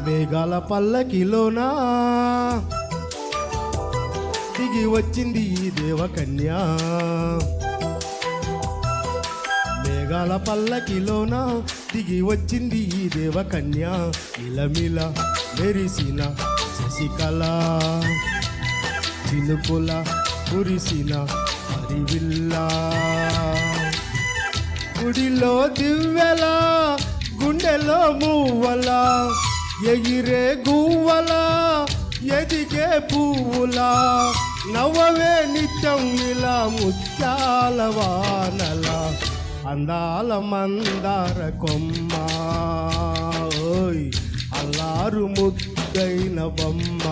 మేఘాల పల్లకిలోనా దిగి వచ్చింది ఈ దేవకన్య. మేఘాల పల్లకిలోనా దిగి వచ్చింది ఈ దేవకన్య. ఇలమిల మెరిసిన శశికళ చినుకుల కురిసిన హరివిల్లా. గుడిలో దివ్వెల గుండెలో మువ్వల ఎగిరే గువ్వల ఎదిగే పువ్వులా. నవ్వవే నిత్యం ఇలా ముత్యాల వానల అందాల మందార కొమ్మ. ఓయ్ అల్లారు ముద్దైన బొమ్మ.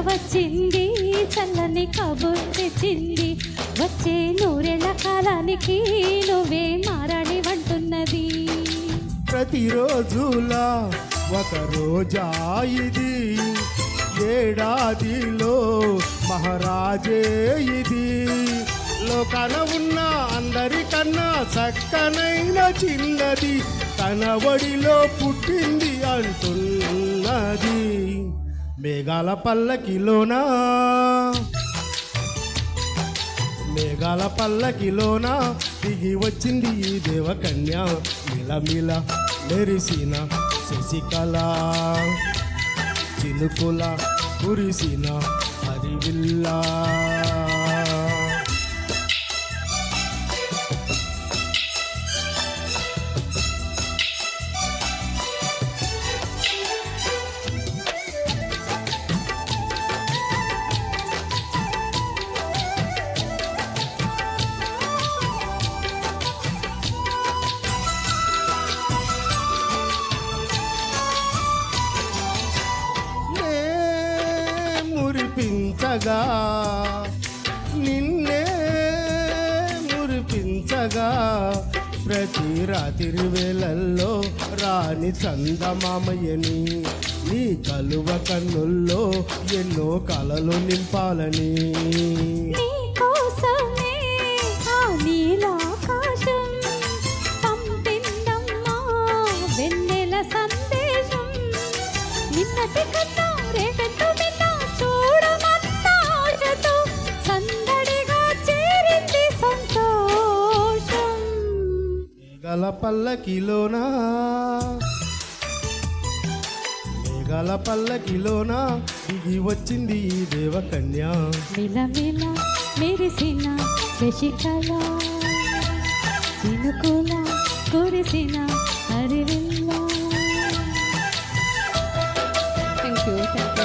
వచ్చింది చల్లని కబురు తెచ్చింది. వచ్చే నూరేళ్ల కాలానికి నువ్వే మారాణి వంటున్నది. ప్రతిరోజులా ఒక రోజా ఇది, ఏడాదిలో మహారాజే ఇది. లోకాన ఉన్న అందరికన్నా చక్కనైన చిన్నది తన ఒడిలో పుట్టింది అంటున్నది. మేఘాల పల్లకిలోనా మేఘాల పల్లకిలోనా దిగి వచ్చింది ఈ దేవకన్య. మిలమిల మెరిసిన శశికళ చినుకుల కురిసిన హరివిల్లా. మురిపించగా నిన్నే మురిపించగా ప్రతి రాత్రి వేళల్లో రాణి చందమామయ్యని నీ కలువ కన్నుల్లో ఎన్నో కలలు నింపాలని. మేఘాల పల్లకిలోనా మేఘాల పల్లకిలోనా దిగి వచ్చింది ఈ దేవకన్య. మిలమిల మెరిసిన శశికళ చినుకుల కురిసిన హరివిల్లా. Thank you.